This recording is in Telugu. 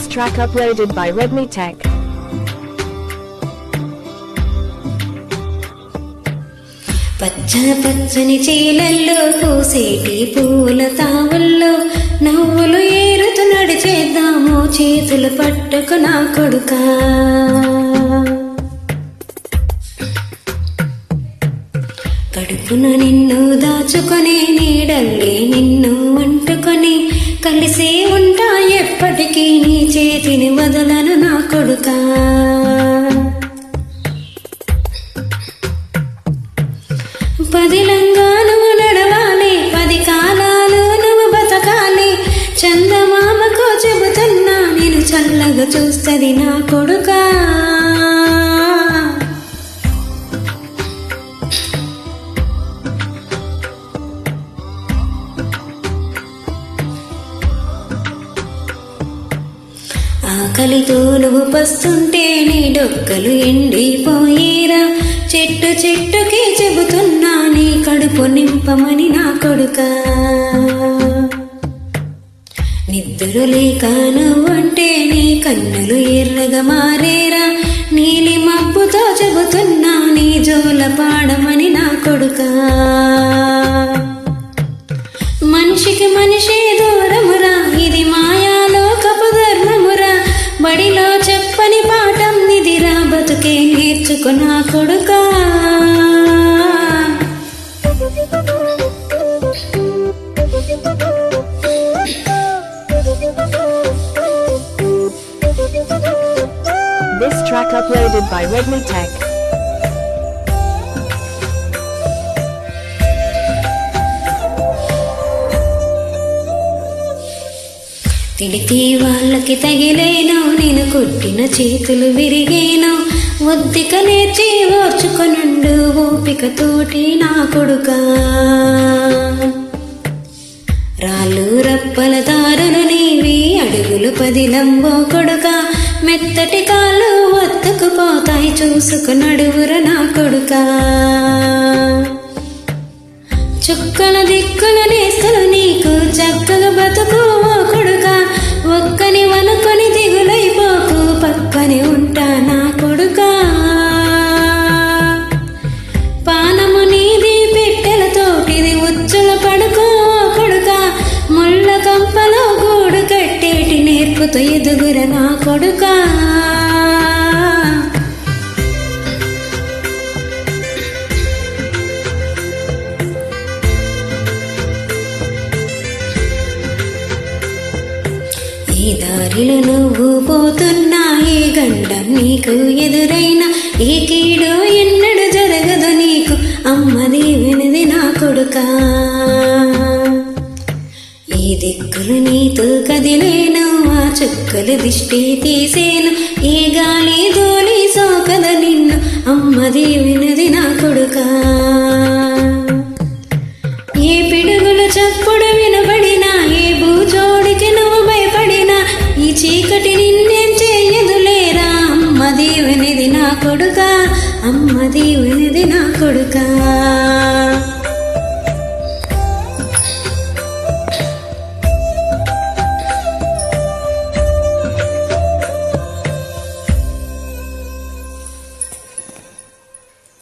This track uploaded by Redmi Tech. పచ్చ పచ్చని చీలల్లో పూసేటి పూల తావుల్లో నవ్వులు ఏరుతూ నడిచేద్దాము చేతులు పట్టుకు నా కొడుకా. కడుపున నిన్ను దాచుకొని నీడల్లే నిన్ను అంటుకొని కలిసి ఉంటా ఎప్పటికీ నీ చేతిని వదలను నా కొడుకా. పదిలంగా నువ్వు నడవాలి, 10 కాలాలు నువ్వు బతకాలి. చందమామకు చెబుతున్నా నేను చల్లగా చూస్తది నా కొడుకా. ఆకలితో నువ్వు పస్తుంటే నీ డొక్కలు ఎండిపోయేరా. చెట్టు చెట్టుకి చెబుతున్నా నీ కడుపు నింపమని నా కొడుకా. నిద్ర లేక నువ్వంటే నీ కన్నులు ఎర్రగా మారేరా. నీలి మబ్బుతో చెబుతున్నా నీ జోల పాడమని నా కొడుకా. మనిషికి మనిషే దూరమురా, ఇది మాయాలోకపు ధర్మమురా. బడిలో చెప్పని పాఠం నిదిరా, బతుకే నేర్చుకో నా కొడుకా. This track uploaded by Redmi Tech. తిడితే వాళ్ళకి తగిలేను, నేను కొట్టిన చేతులు విరిగేను. ఒద్దిక నేర్చి ఓర్చుకొనుండు ఓపికతోటి నా కొడుకా. రాళ్ళు రప్పల దారులు నీవి, అడుగులు 10 లంబో కొడుకా. మెత్తటి కాళ్ళు ఒత్తుకుపోతాయి చూసుకు నడువుర నా కొడుకా. చుక్కల దిక్కుల నేస్తలు నీకు చక్కగా బతుకు ఓ కొడుకా. ఒక్కని వనుకొని దిగులైపోకు, పక్కని ఉంటా నా కొడుకా. పానము నీది పెట్టెలతోటిది ఉచ్చుల పడుకో ఓ కొడుకా. ముళ్ళ కంపలో గూడు కట్టేటి నేర్పుతూ ఎదుగుర నా కొడుకా. ఈ దారిలో నువ్వు పోతున్నా, ఏ గండం నీకు ఎదురైనా, ఏ కీడు ఎన్నడు జరగదు నీకు అమ్మది వినది నా కొడుకా. ఈ దిక్కులు నీతో కదిలేను, ఆ చుక్కలు దిష్టి తీసేను. ఏ గాలి ధూళి సోకద నిన్ను అమ్మది వినది నా కొడుకా. ఏ పిడుగులు చప్పుడు వినబడినా, ఏ భూజోడికి నువ్వు భయపడినా, ఈ చీకటి నిన్నేం చెయ్యదులేరా. అమ్మది వినది నా కొడుకా, అమ్మది వినది నా కొడుకా.